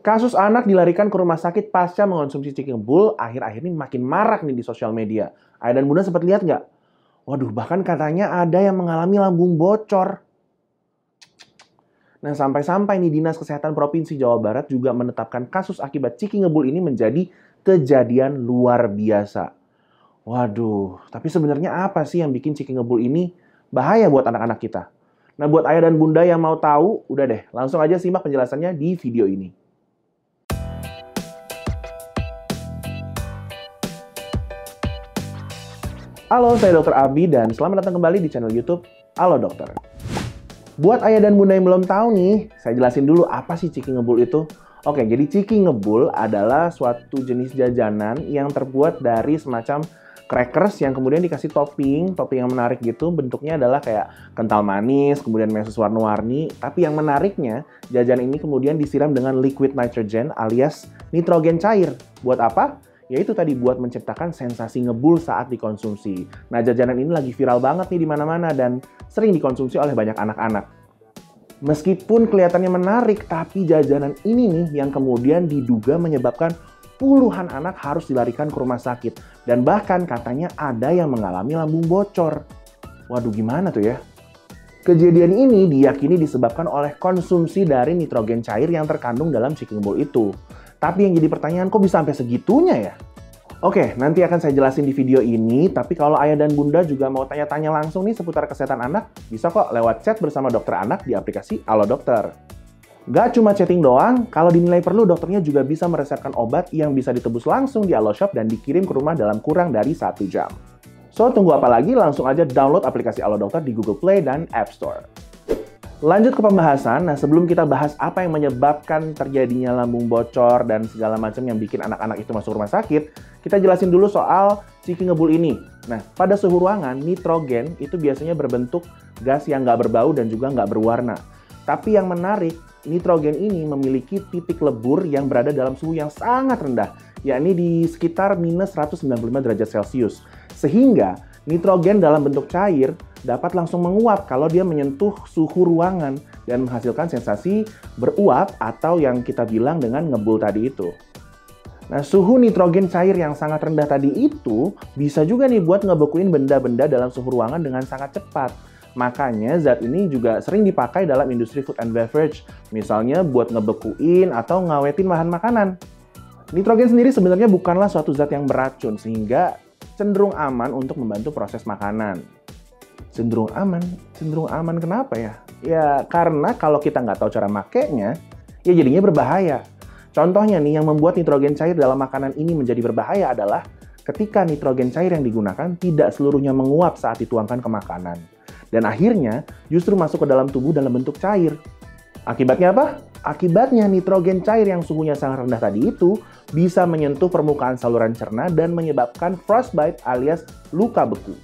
Kasus anak dilarikan ke rumah sakit pasca mengonsumsi ciki ngebul akhir-akhir ini makin marak nih di sosial media. Ayah dan bunda sempat lihat nggak? Waduh, bahkan katanya ada yang mengalami lambung bocor. Nah, sampai-sampai nih Dinas Kesehatan Provinsi Jawa Barat juga menetapkan kasus akibat ciki ngebul ini menjadi kejadian luar biasa. Waduh, tapi sebenarnya apa sih yang bikin ciki ngebul ini bahaya buat anak-anak kita? Nah, buat ayah dan bunda yang mau tahu, udah deh, langsung aja simak penjelasannya di video ini. Halo, saya Dr. Abi dan selamat datang kembali di channel YouTube Halo Dokter. Buat ayah dan bunda yang belum tahu nih, saya jelasin dulu apa sih ciki ngebul itu. Oke, jadi ciki ngebul adalah suatu jenis jajanan yang terbuat dari semacam crackers yang kemudian dikasih topping yang menarik gitu. Bentuknya adalah kayak kental manis, kemudian meses warna-warni. Tapi yang menariknya, jajanan ini kemudian disiram dengan liquid nitrogen alias nitrogen cair. Buat apa? Yaitu tadi buat menciptakan sensasi ngebul saat dikonsumsi. Nah, jajanan ini lagi viral banget nih di mana-mana dan sering dikonsumsi oleh banyak anak-anak. Meskipun kelihatannya menarik, tapi jajanan ini nih yang kemudian diduga menyebabkan puluhan anak harus dilarikan ke rumah sakit. Dan bahkan katanya ada yang mengalami lambung bocor. Waduh, gimana tuh ya? Kejadian ini diyakini disebabkan oleh konsumsi dari nitrogen cair yang terkandung dalam ciki ngebul itu. Tapi yang jadi pertanyaan, kok bisa sampai segitunya ya? Oke, nanti akan saya jelasin di video ini, tapi kalau ayah dan bunda juga mau tanya-tanya langsung nih seputar kesehatan anak, bisa kok lewat chat bersama dokter anak di aplikasi Halo Dokter. Gak cuma chatting doang, kalau dinilai perlu dokternya juga bisa meresepkan obat yang bisa ditebus langsung di Halo Shop dan dikirim ke rumah dalam kurang dari 1 jam. So, tunggu apa lagi? Langsung aja download aplikasi Halo Dokter di Google Play dan App Store. Lanjut ke pembahasan, nah sebelum kita bahas apa yang menyebabkan terjadinya lambung bocor dan segala macam yang bikin anak-anak itu masuk rumah sakit, kita jelasin dulu soal ciki ngebul ini. Nah, pada suhu ruangan, nitrogen itu biasanya berbentuk gas yang nggak berbau dan juga nggak berwarna. Tapi yang menarik, nitrogen ini memiliki titik lebur yang berada dalam suhu yang sangat rendah, yakni di sekitar minus 195 derajat Celcius. Sehingga nitrogen dalam bentuk cair dapat langsung menguap kalau dia menyentuh suhu ruangan dan menghasilkan sensasi beruap atau yang kita bilang dengan ngebul tadi itu. Nah, suhu nitrogen cair yang sangat rendah tadi itu bisa juga nih buat ngebekuin benda-benda dalam suhu ruangan dengan sangat cepat. Makanya zat ini juga sering dipakai dalam industri food and beverage, misalnya buat ngebekuin atau ngawetin bahan makanan. Nitrogen sendiri sebenarnya bukanlah suatu zat yang beracun, sehingga cenderung aman untuk membantu proses makanan. Cenderung aman kenapa ya? Ya karena kalau kita nggak tahu cara makainya, ya jadinya berbahaya. Contohnya nih yang membuat nitrogen cair dalam makanan ini menjadi berbahaya adalah ketika nitrogen cair yang digunakan tidak seluruhnya menguap saat dituangkan ke makanan. Dan akhirnya justru masuk ke dalam tubuh dalam bentuk cair. Akibatnya apa? Akibatnya nitrogen cair yang suhunya sangat rendah tadi itu bisa menyentuh permukaan saluran cerna dan menyebabkan frostbite alias luka beku.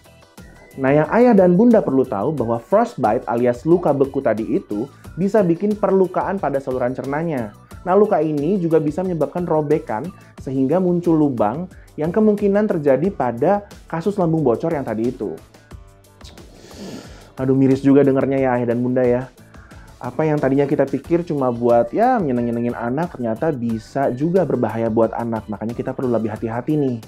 Nah, yang ayah dan bunda perlu tahu bahwa frostbite alias luka beku tadi itu bisa bikin perlukaan pada saluran cernanya. Nah, luka ini juga bisa menyebabkan robekan sehingga muncul lubang yang kemungkinan terjadi pada kasus lambung bocor yang tadi itu. Aduh, miris juga dengernya ya ayah dan bunda ya. Apa yang tadinya kita pikir cuma buat ya nyenengin anak, ternyata bisa juga berbahaya buat anak. Makanya kita perlu lebih hati-hati nih.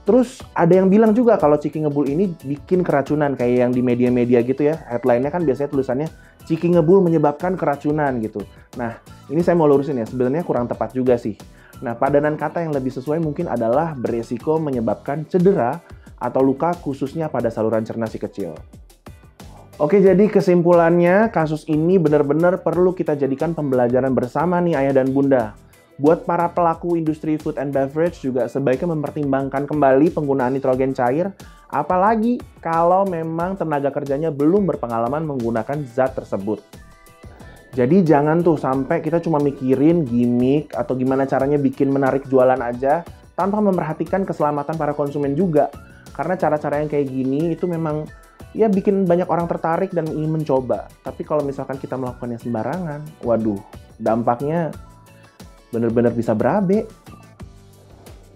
Terus ada yang bilang juga kalau ciki ngebul ini bikin keracunan kayak yang di media-media gitu ya. Headline-nya kan biasanya tulisannya ciki ngebul menyebabkan keracunan gitu. Nah, ini saya mau lurusin ya, sebenarnya kurang tepat juga sih. Nah, padanan kata yang lebih sesuai mungkin adalah beresiko menyebabkan cedera atau luka khususnya pada saluran cerna si kecil. Oke, jadi kesimpulannya kasus ini benar-benar perlu kita jadikan pembelajaran bersama nih ayah dan bunda. Buat para pelaku industri food and beverage juga sebaiknya mempertimbangkan kembali penggunaan nitrogen cair, apalagi kalau memang tenaga kerjanya belum berpengalaman menggunakan zat tersebut. Jadi jangan tuh sampai kita cuma mikirin gimmick atau gimana caranya bikin menarik jualan aja tanpa memperhatikan keselamatan para konsumen juga. Karena cara-cara yang kayak gini itu memang ya bikin banyak orang tertarik dan ingin mencoba. Tapi kalau misalkan kita melakukannya sembarangan, waduh, dampaknya bener-bener bisa berabe.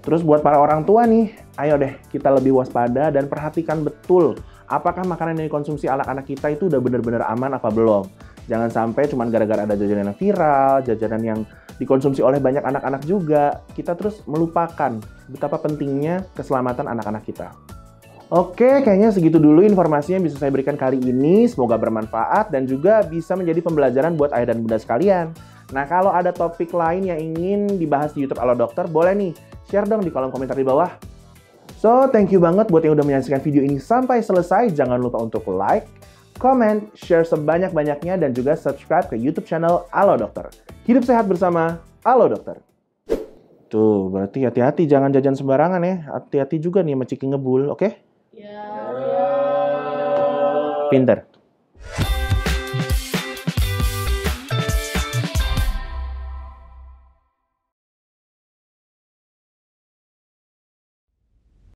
Terus buat para orang tua nih, ayo deh kita lebih waspada dan perhatikan betul apakah makanan yang dikonsumsi anak-anak kita itu udah bener-bener aman apa belum. Jangan sampai cuma gara-gara ada jajanan yang viral, jajanan yang dikonsumsi oleh banyak anak-anak juga, kita terus melupakan betapa pentingnya keselamatan anak-anak kita. Oke, kayaknya segitu dulu informasinya yang bisa saya berikan kali ini. Semoga bermanfaat dan juga bisa menjadi pembelajaran buat ayah dan bunda sekalian. Nah, kalau ada topik lain yang ingin dibahas di YouTube Halo Dokter, boleh nih, share dong di kolom komentar di bawah. So, thank you banget buat yang udah menyaksikan video ini sampai selesai. Jangan lupa untuk like, comment, share sebanyak-banyaknya, dan juga subscribe ke YouTube channel Halo Dokter. Hidup sehat bersama Halo Dokter. Tuh, berarti hati-hati jangan jajan sembarangan ya. Hati-hati juga nih sama Ciki ngebul, oke? Ya. Pinter.